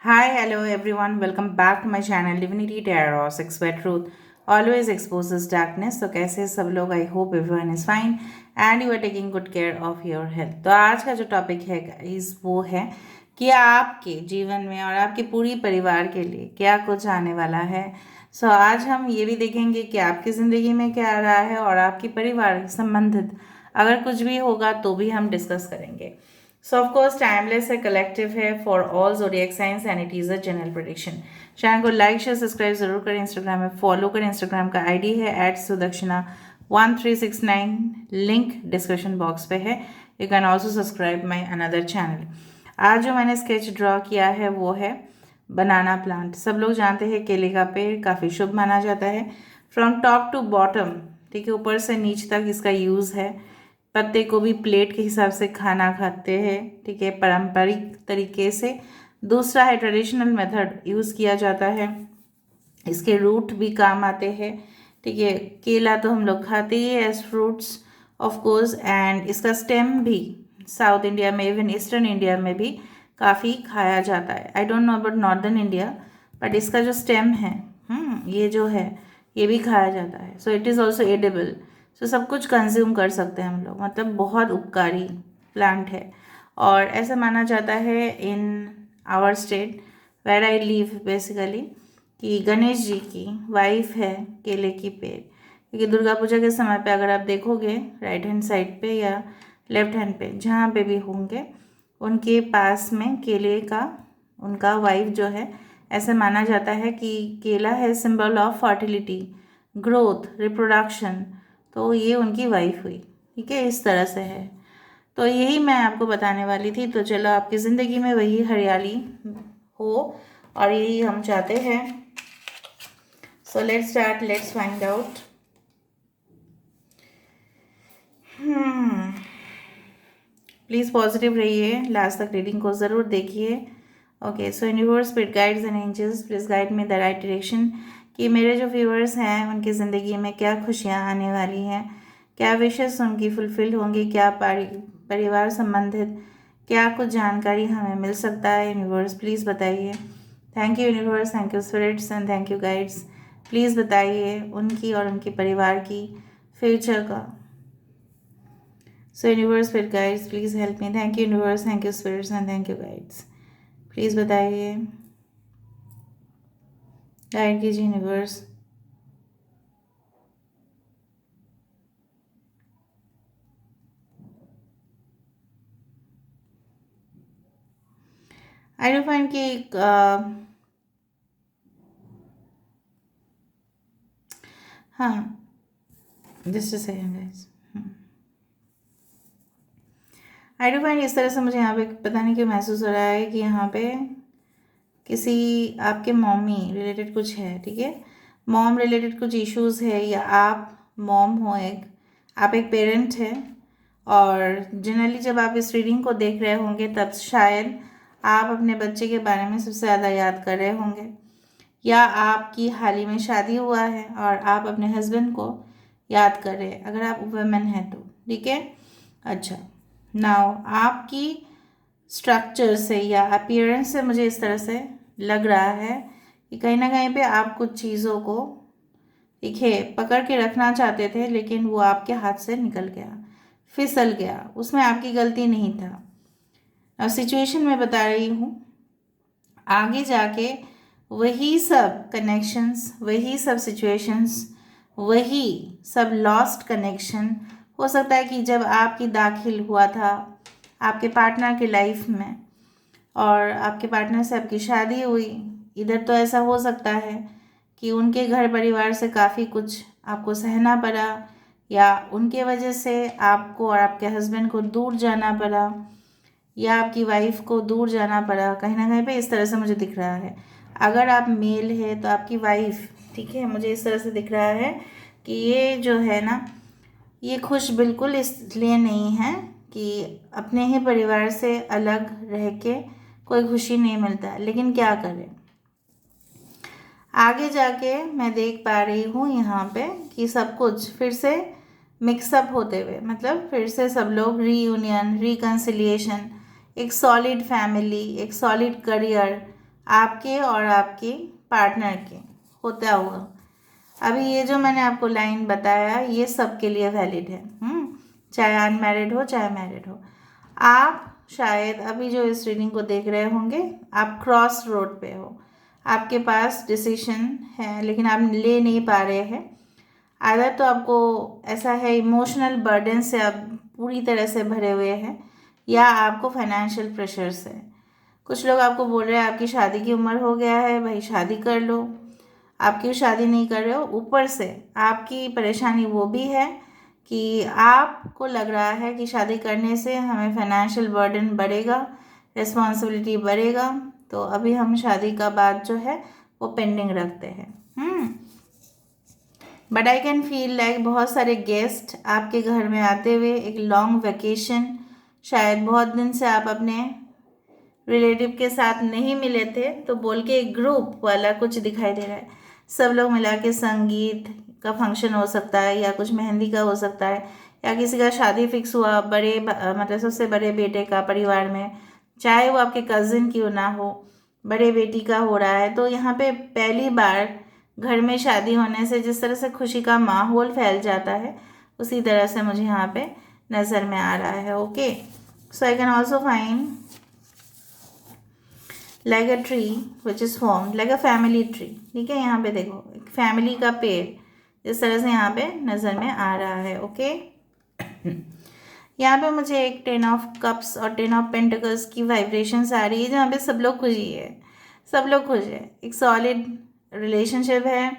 Hi, hello everyone. Welcome back to my channel Divinity Tarot, Six Where Truth always exposes darkness. तो कैसे हैं सब लोग? I hope everyone is fine and you are taking good care of your health. तो आज का जो topic है गाइस वो है कि आपके जीवन में और आपके पूरी परिवार के लिए क्या कुछ आने वाला है। आज हम ये भी देखेंगे कि आपकी ज़िंदगी में क्या आ रहा है और आपकी परिवार से संबंधित अगर कुछ भी होगा तो भी हम डिस्कस करेंगे। सो ऑफ कोर्स टाइमलेस है, कलेक्टिव है for all zodiac science and it is a general prediction. Channel को लाइक शेयर सब्सक्राइब जरूर करें, इंस्टाग्राम में फॉलो करें। इंस्टाग्राम का आईडी है @sudakshinah1369, लिंक डिस्क्रिप्शन बॉक्स पे है। You can also subscribe my another channel. आज जो मैंने स्केच ड्रॉ किया है वो है बनाना प्लांट। सब लोग जानते हैं केले का पेड़ काफ़ी शुभ माना जाता है, फ्रॉम टॉप टू बॉटम, ठीक है, ऊपर से नीच तक इसका यूज़ है। पत्ते को भी प्लेट के हिसाब से खाना खाते हैं, ठीक है, पारंपरिक तरीके से। दूसरा है ट्रेडिशनल मेथड यूज़ किया जाता है। इसके रूट भी काम आते हैं, ठीक है। केला तो हम लोग खाते ही है as fruits of course, and इसका स्टेम भी साउथ इंडिया में, इवन ईस्टर्न इंडिया में भी काफ़ी खाया जाता है। I don't know about northern India, but इसका जो स्टेम है, ये जो है ये भी खाया जाता है। So it is also edible. So सब कुछ कंज्यूम कर सकते हैं हम लोग, मतलब बहुत उपकारी प्लांट है। और ऐसा माना जाता है in our state where I live basically कि गणेश जी की वाइफ है केले की पेड़, क्योंकि दुर्गा पूजा के समय पे अगर आप देखोगे राइट हैंड साइड पे या लेफ्ट हैंड पे जहाँ पे भी होंगे उनके पास में केले का उनका वाइफ जो है, ऐसे माना जाता है कि केला है symbol of fertility, growth, reproduction. तो ये उनकी वाइफ हुई, ठीक है, इस तरह से है। तो यही मैं आपको बताने वाली थी। तो चलो आपकी ज़िंदगी में वही हरियाली हो और यही हम चाहते हैं। So let's start, let's find out. Please positive रहिए, लास्ट तक रीडिंग को ज़रूर देखिए। Okay, so universe, spirit guides and angels, please guide me the right direction कि मेरे जो व्यूअर्स हैं उनकी ज़िंदगी में क्या खुशियाँ आने वाली हैं, क्या विशेष उनकी फुलफिल होंगी, क्या परिवार संबंधित क्या कुछ जानकारी हमें मिल सकता है। यूनिवर्स प्लीज़ बताइए। Thank you universe, thank you spirits and thank you guides. Please बताइए उनकी और उनके परिवार की फ्यूचर का। So universe, spirit guides, please help me. Thank you universe, thank you spirits and thank you guides. Please बताइए, guide कीजिए universe. I do find कि हाँ, just a second guys. I do find इस तरह से मुझे यहाँ पे पता नहीं क्यों महसूस हो रहा है कि यहाँ पे किसी आपके मॉमी रिलेटेड कुछ है, ठीक है। मॉम रिलेटेड कुछ इश्यूज है, या आप मॉम हो, आप एक पेरेंट है। और जनरली जब आप इस रीडिंग को देख रहे होंगे तब शायद आप अपने बच्चे के बारे में सबसे ज़्यादा याद कर रहे होंगे, या आपकी हाल ही में शादी हुआ है और आप अपने हस्बैंड को याद कर रहे हैं, अगर आप वुमेन हैं तो, ठीक है। अच्छा, नाउ आपकी स्ट्रक्चर से या अपीयरेंस से मुझे इस तरह से लग रहा है कि कहीं ना कहीं पे आप कुछ चीज़ों को, ठीक है, पकड़ के रखना चाहते थे, लेकिन वो आपके हाथ से निकल गया, फिसल गया, उसमें आपकी गलती नहीं था। अब सिचुएशन मैं बता रही हूँ, आगे जाके वही सब कनेक्शंस, वही सब सिचुएशंस, वही सब लॉस्ट कनेक्शन हो सकता है कि जब आपकी दाखिल हुआ था आपके पार्टनर की लाइफ में और आपके पार्टनर से आपकी शादी हुई, इधर तो ऐसा हो सकता है कि उनके घर परिवार से काफ़ी कुछ आपको सहना पड़ा, या उनके वजह से आपको और आपके हस्बैंड को दूर जाना पड़ा, या आपकी वाइफ को दूर जाना पड़ा। कहीं ना कहीं पे इस तरह से मुझे दिख रहा है। अगर आप मेल है तो आपकी वाइफ, ठीक है, मुझे इस तरह से दिख रहा है कि ये जो है ना, ये खुश बिल्कुल इसलिए नहीं है कि अपने ही परिवार से अलग रह के कोई खुशी नहीं मिलता, लेकिन क्या करें, आगे जाके मैं देख पा रही हूँ यहाँ पे कि सब कुछ फिर से मिक्सअप होते हुए, मतलब फिर से सब लोग रीयूनियन, रिकन्सिलिएशन, एक सॉलिड फैमिली, एक सॉलिड करियर आपके और आपके पार्टनर के होता हुआ। अभी ये जो मैंने आपको लाइन बताया ये सबके लिए वैलिड है, चाहे अनमैरिड हो चाहे मैरिड हो। आप शायद अभी जो इस रीडिंग को देख रहे होंगे, आप क्रॉस रोड पे हो, आपके पास डिसीजन है लेकिन आप ले नहीं पा रहे हैं। आदर तो आपको ऐसा है इमोशनल बर्डन से आप पूरी तरह से भरे हुए हैं, या आपको फाइनेंशियल प्रेशर से। कुछ लोग आपको बोल रहे हैं आपकी शादी की उम्र हो गया है, भाई शादी कर लो। आप क्यों शादी नहीं कर रहे हो? ऊपर से आपकी परेशानी वो भी है कि आपको लग रहा है कि शादी करने से हमें फाइनेंशियल बर्डन बढ़ेगा, रिस्पॉन्सिबिलिटी बढ़ेगा, तो अभी हम शादी का बात जो है वो पेंडिंग रखते हैं। But I can feel like बहुत सारे गेस्ट आपके घर में आते हुए, एक लॉन्ग वेकेशन, शायद बहुत दिन से आप अपने रिलेटिव के साथ नहीं मिले थे, तो बोल के एक ग्रुप वाला कुछ दिखाई दे रहा है। सब लोग मिला के संगीत का फंक्शन हो सकता है, या कुछ मेहंदी का हो सकता है, या किसी का शादी फिक्स हुआ बड़े मतलब सबसे बड़े बेटे का परिवार में, चाहे वो आपके कज़िन क्यों ना हो, बड़े बेटी का हो रहा है। तो यहाँ पे पहली बार घर में शादी होने से जिस तरह से खुशी का माहौल फैल जाता है, उसी तरह से मुझे यहाँ पे नज़र में आ रहा है। Okay, so I can also find like a tree which is formed like a family tree. ठीक है, यहाँ पे देखो एक फैमिली का पेड़ इस तरह से यहाँ पे नज़र में आ रहा है। ओके, यहाँ पे मुझे एक 10 ऑफ कप्स और 10 ऑफ पेंटिकल्स की वाइब्रेशंस आ रही है, जहाँ पे सब लोग खुशी है, सब लोग खुश है, एक सॉलिड रिलेशनशिप है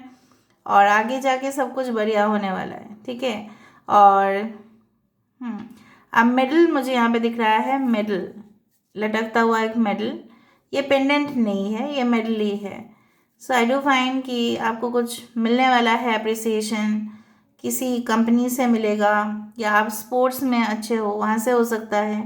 और आगे जाके सब कुछ बढ़िया होने वाला है। ठीक है, और अब मेडल मुझे यहाँ पे दिख रहा है, मेडल लटकता हुआ एक मेडल, ये पेंडेंट नहीं है, ये मेडल ही है। सो आई डू फाइंड कि आपको कुछ मिलने वाला है, अप्रिसिएशन किसी कंपनी से मिलेगा, या आप स्पोर्ट्स में अच्छे हो वहाँ से हो सकता है।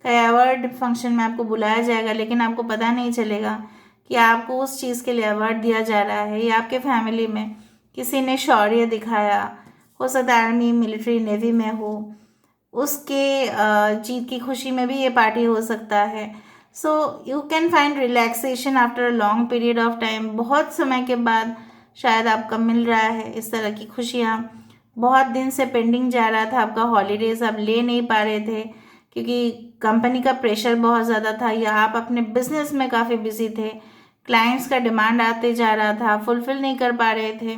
कई अवार्ड फंक्शन में आपको बुलाया जाएगा लेकिन आपको पता नहीं चलेगा कि आपको उस चीज़ के लिए अवार्ड दिया जा रहा है, या आपके फैमिली में किसी ने शौर्य दिखाया, हो सकता है आर्मी मिलिट्री नेवी में हो, उसके जीत की खुशी में भी ये पार्टी हो सकता है। So you can find relaxation after a long period of time. बहुत समय के बाद शायद आपका मिल रहा है इस तरह की खुशियाँ। बहुत दिन से पेंडिंग जा रहा था आपका हॉलीडेज़, आप ले नहीं पा रहे थे क्योंकि कंपनी का प्रेशर बहुत ज़्यादा था, या आप अपने बिजनेस में काफ़ी बिजी थे, क्लाइंट्स का डिमांड आते जा रहा था, फुलफिल नहीं कर पा रहे थे,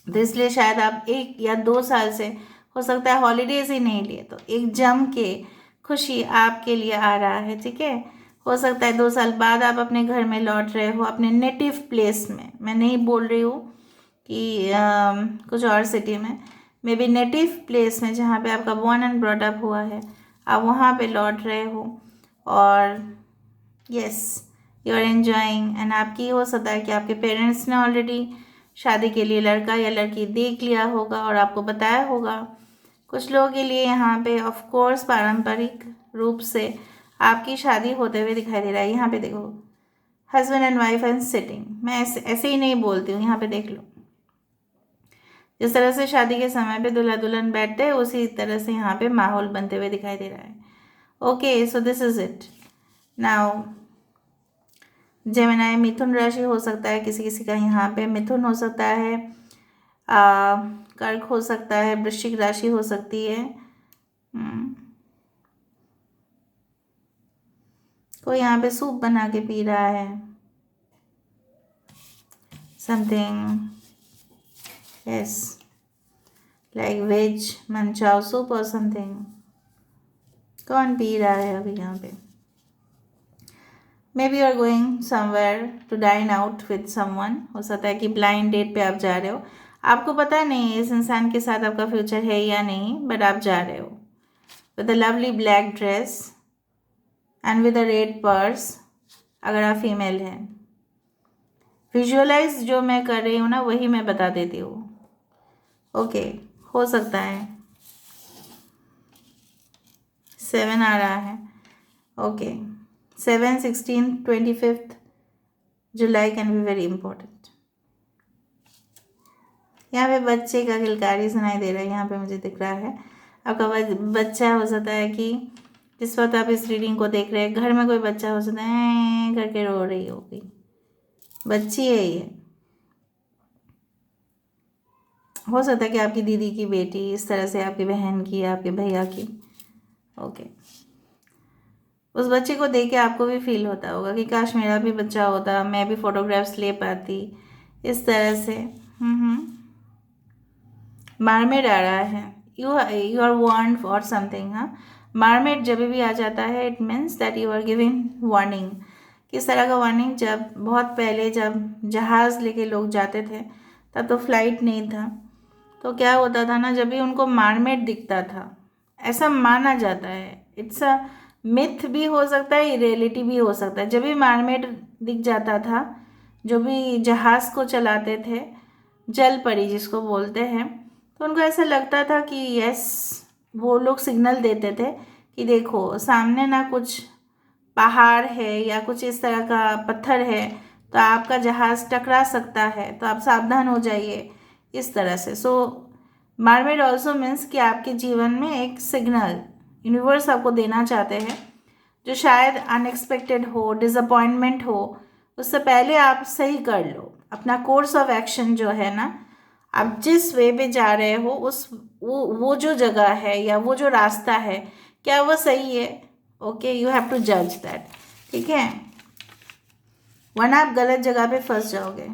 तो इसलिए शायद आप 1 या 2 साल से हो सकता है हॉलीडेज़ ही नहीं लिए, तो एक जम के खुशी आपके लिए आ रहा है। ठीक है, हो सकता है 2 साल बाद आप अपने घर में लौट रहे हो, अपने नेटिव प्लेस में। मैं नहीं बोल रही हूँ कि कुछ और सिटी में, मे बी नेटिव प्लेस में जहाँ पे आपका बॉर्न एंड ब्रॉट अप हुआ है, आप वहाँ पे लौट रहे हो और yes you are enjoying. And आपकी हो सकता है कि आपके पेरेंट्स ने ऑलरेडी शादी के लिए लड़का या लड़की देख लिया होगा और आपको बताया होगा। कुछ लोगों के लिए यहाँ पे ऑफ कोर्स पारंपरिक रूप से आपकी शादी होते हुए दिखाई दे रहा है। यहाँ पे देखो husband and wife and sitting, मैं ऐसे ही नहीं बोलती हूँ, यहाँ पे देख लो जिस तरह से शादी के समय पे दूल्हा दुल्हन बैठते हैं उसी तरह से यहाँ पे माहौल बनते हुए दिखाई दे रहा है। Okay, so this is it now. Gemini मिथुन राशि हो सकता है, किसी किसी का यहाँ पे मिथुन हो सकता है, कर्क हो सकता है, वृश्चिक राशि हो सकती है। कोई यहाँ पे सूप बना के पी रहा है, something yes like veg manchow soup और समथिंग। कौन पी रहा है अभी यहाँ पे? Maybe you are going somewhere to dine out with someone, हो सकता है कि ब्लाइंड डेट पे आप जा रहे हो, आपको पता नहीं इस इंसान के साथ आपका फ्यूचर है या नहीं, बट आप जा रहे हो with a lovely black dress and with a red purse, अगर आप फीमेल हैं। विजुअलाइज जो मैं कर रही हूँ ना वही मैं बता देती हूँ। ओके, हो सकता है 7 आ रहा है। Okay, 7, 16, 25 July can be very important. यहाँ पे बच्चे का किलकारी सुनाई दे रहा है, यहाँ पे मुझे दिख रहा है आपका बच्चा हो सकता है कि जिस वक्त आप इस रीडिंग को देख रहे हैं घर में कोई बच्चा हो सकता है करके रो रही होगी, बच्ची है ये, हो सकता है कि आपकी दीदी की बेटी, इस तरह से आपकी बहन की, आपके भैया की। ओके, उस बच्चे को देख के आपको भी फील होता होगा कि काश मेरा भी बच्चा होता, मैं भी फोटोग्राफ्स ले पाती, इस तरह से। मार्मेड आ रहा है, you are warn for something. हाँ, मार्मेड जब भी आ जाता है it means that you are giving warning. किस तरह का वार्निंग? जब बहुत पहले जब जहाज़ लेके लोग जाते थे तब तो फ्लाइट नहीं था, तो क्या होता था ना, जब भी उनको मार्मेड दिखता था, ऐसा माना जाता है, इट्स अ मिथ भी हो सकता है, रियलिटी भी हो सकता है, जब भी मार्मेड दिख जाता था, जो भी जहाज़ को चलाते थे, जल परी जिसको बोलते हैं, तो उनको ऐसा लगता था कि यस, वो लोग सिग्नल देते थे कि देखो सामने ना कुछ पहाड़ है या कुछ इस तरह का पत्थर है, तो आपका जहाज़ टकरा सकता है, तो आप सावधान हो जाइए, इस तरह से। सो मार्मेड ऑल्सो मीन्स कि आपके जीवन में एक सिग्नल यूनिवर्स आपको देना चाहते हैं, जो शायद अनएक्सपेक्टेड हो, डिसअपॉइंटमेंट हो, उससे पहले आप सही कर लो अपना कोर्स ऑफ एक्शन जो है ना, आप जिस वे पे जा रहे हो, उस वो जो जगह है या वो जो रास्ता है, क्या वो सही है? ओके, यू हैव टू जज दैट, ठीक है, वरना आप गलत जगह पे फंस जाओगे।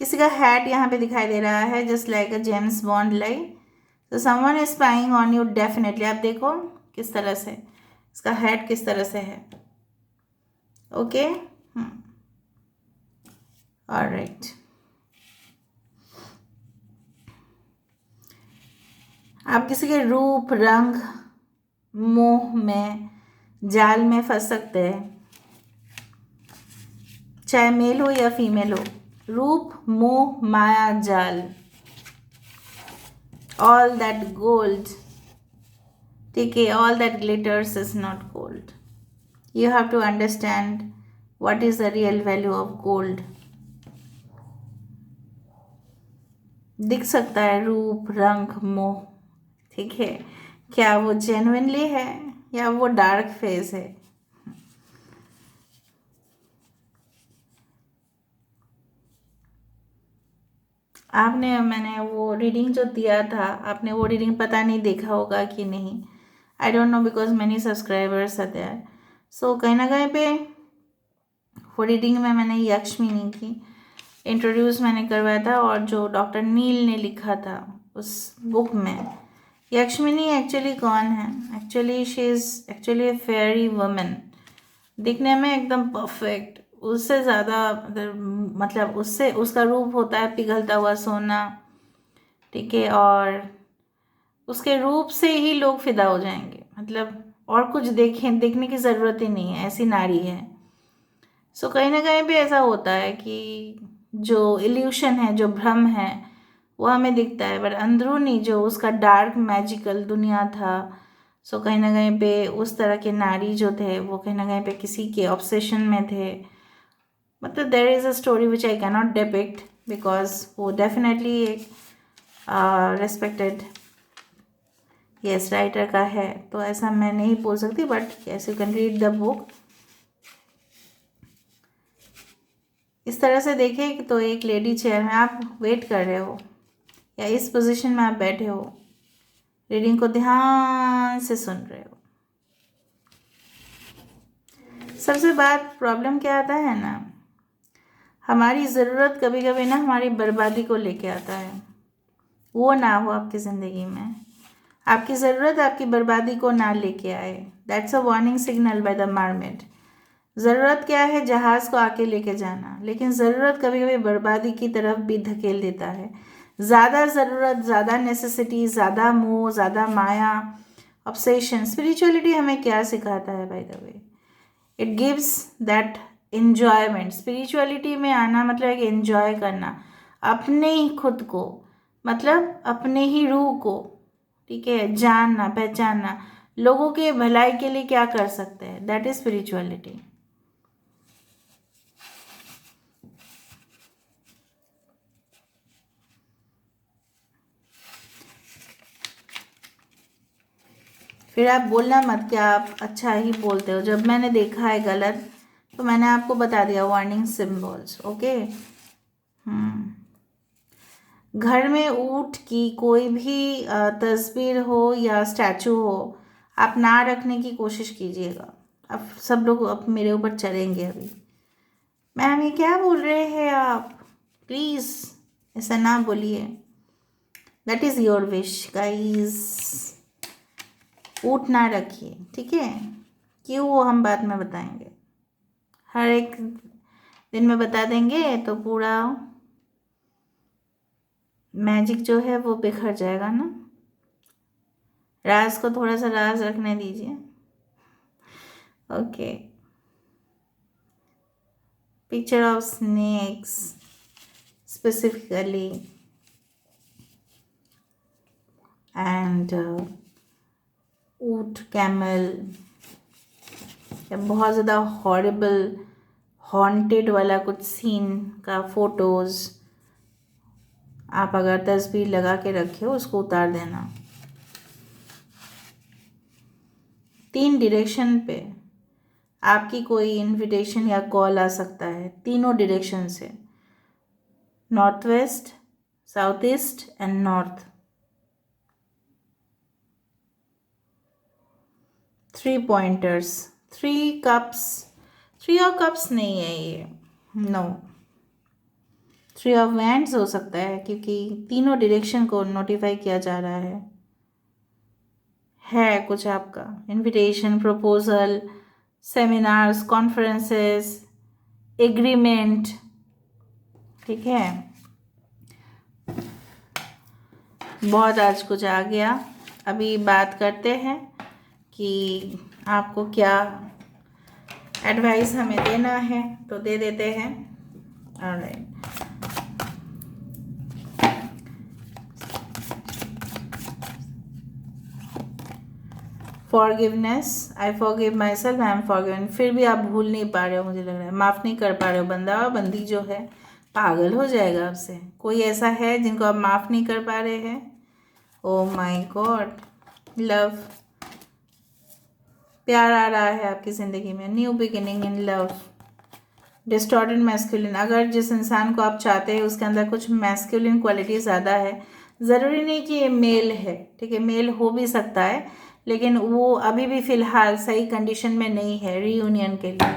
किसी का हैट यहाँ पे दिखाई दे रहा है, just like a James Bond like, तो someone is spying on you definitely. आप देखो किस तरह से इसका हैट किस तरह से है। Okay, alright. आप किसी के रूप, रंग, मोह में, जाल में फंस सकते हैं, चाहे मेल हो या फीमेल हो। रूप, मोह, माया, जाल, ऑल दैट गोल्ड, ठीक है, all that glitters is not gold. You have to understand what is the real value of gold. दिख सकता है रूप, रंग, मोह, ठीक है, क्या वो जेन्युइनली है या वो डार्क फेज है? मैंने वो रीडिंग जो दिया था, आपने वो रीडिंग पता नहीं देखा होगा कि नहीं, I don't know, because many subscribers are there. So कहीं ना कहीं पे वो रीडिंग में मैंने यक्षमिनी की इंट्रोड्यूस मैंने करवाया था, और जो डॉक्टर नील ने लिखा था उस बुक में, यक्षमिनी एक्चुअली कौन है? Actually she is actually a fairy woman, दिखने में एकदम परफेक्ट, उससे ज़्यादा मतलब उससे उसका रूप होता है पिघलता हुआ सोना, ठीक है, और उसके रूप से ही लोग फिदा हो जाएंगे, मतलब और कुछ देखने की ज़रूरत ही नहीं है, ऐसी नारी है। सो कहीं ना कहीं पे ऐसा होता है कि जो इल्यूशन है, जो भ्रम है, वो हमें दिखता है, पर अंदरूनी जो उसका डार्क मैजिकल दुनिया था, सो कहीं ना कहीं पे उस तरह के नारी जो थे वो कहीं ना कहीं पे किसी के ऑब्सेशन में थे। मतलब there is a story which I cannot depict, because वो डेफिनेटली एक रेस्पेक्टेड यस राइटर का है, तो ऐसा मैं नहीं बोल सकती, but yes you can read the book. इस तरह से देखें तो एक लेडी चेयर में आप वेट कर रहे हो या इस पोजीशन में आप बैठे हो, रीडिंग को ध्यान से सुन रहे हो। सबसे बात प्रॉब्लम क्या आता है ना, हमारी ज़रूरत कभी कभी ना हमारी बर्बादी को लेके आता है, वो ना हो आपकी ज़िंदगी में, आपकी ज़रूरत आपकी बर्बादी को ना लेके आए। That's a warning signal by the mermaid. ज़रूरत क्या है? जहाज़ को आके लेके जाना, लेकिन ज़रूरत कभी कभी बर्बादी की तरफ भी धकेल देता है। ज़्यादा ज़रूरत, ज़्यादा नेसेसिटी, ज़्यादा मोह, ज़्यादा माया, ऑब्सेशन। स्पिरिचुअलिटी हमें क्या सिखाता है by the way? It gives that enjoyment. Spirituality में आना मतलब एक एन्जॉय करना अपने ही खुद को, मतलब अपने ही रूह को, ठीक है, जानना, पहचानना, लोगों के भलाई के लिए क्या कर सकते हैं, दैट इज स्पिरिचुअलिटी। फिर आप बोलना मत कि आप अच्छा ही बोलते हो, जब मैंने देखा है गलत तो मैंने आपको बता दिया वार्निंग सिंबल्स। ओके। घर में ऊँट की कोई भी तस्वीर हो या स्टैचू हो, आप ना रखने की कोशिश कीजिएगा। अब सब लोग अब मेरे ऊपर चलेंगे अभी। मैम ये क्या बोल रहे हैं आप, प्लीज़ ऐसा ना बोलिए। That is your wish guys, ऊँट ना रखिए, ठीक है। क्यों, वो हम बाद में बताएंगे, हर एक दिन में बता देंगे तो पूरा मैजिक जो है वो बिखर जाएगा ना। राज को थोड़ा सा राज रखने दीजिए। Okay. Picture of snakes specifically and ऊट, कैमल, या बहुत ज़्यादा हॉरिबल हॉन्टेड वाला कुछ सीन का फोटोज़ आप अगर तस्वीर लगा के रखे हो, उसको उतार देना। 3 डायरेक्शन पे आपकी कोई इनविटेशन या कॉल आ सकता है, तीनों डायरेक्शन से, north west, south east and north. 3 pointers, 3 cups, 3 of cups नहीं है ये, नो 3 ऑफ वैंड्स हो सकता है, क्योंकि तीनों डायरेक्शन को नोटिफाई किया जा रहा है कुछ आपका invitation, proposal, seminars, conferences, agreement, ठीक है। बहुत आज कुछ आ गया। अभी बात करते हैं कि आपको क्या एडवाइस हमें देना है, तो दे देते हैं। Alright, forgiveness, I forgive my self, I am forgiven. फिर भी आप भूल नहीं पा रहे हो, मुझे लग रहा है माफ़ नहीं कर पा रहे हो। बंदा बंदी जो है पागल हो जाएगा आपसे। कोई ऐसा है जिनको आप माफ़ नहीं कर पा रहे हैं? ओ माई गॉड, लव, प्यार आ रहा है आपकी ज़िंदगी में, new beginning in love, distorted masculine. अगर जिस इंसान को आप चाहते हैं उसके अंदर कुछ मैस्कुलिन क्वालिटी ज़्यादा है, ज़रूरी नहीं कि ये मेल है, ठीक है, मेल हो भी सकता है, लेकिन वो अभी भी फ़िलहाल सही कंडीशन में नहीं है रीयूनियन के लिए,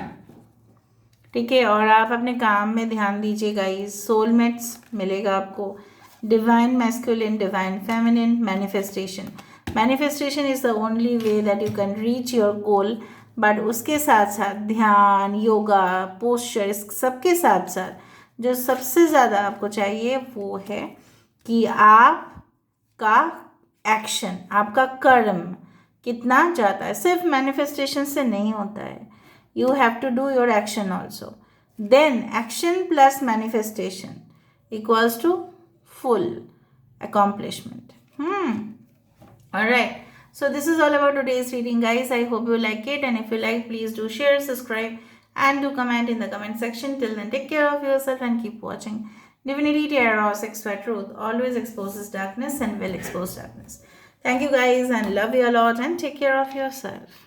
ठीक है। और आप अपने काम में ध्यान दीजिएगा, इस सोलमेट्स मिलेगा आपको, divine masculine, divine feminine, manifestation. Manifestation is the only way that you can reach your goal, but उसके साथ साथ ध्यान, योगा, पोस्चर, इस सबके साथ साथ जो सबसे ज़्यादा आपको चाहिए वो है कि आपका एक्शन, आपका कर्म कितना जाता है। सिर्फ मैनिफेस्टेशन से नहीं होता है, you have to do your action also. Then action plus manifestation equals to full accomplishment. Alright. So this is all about today's reading, guys. I hope you like it, and if you like, please do share, subscribe, and do comment in the comment section. Till then, take care of yourself and keep watching. Divinity, Terror, Sex, Truth always exposes darkness and will expose darkness. Thank you, guys, and love you a lot, and take care of yourself.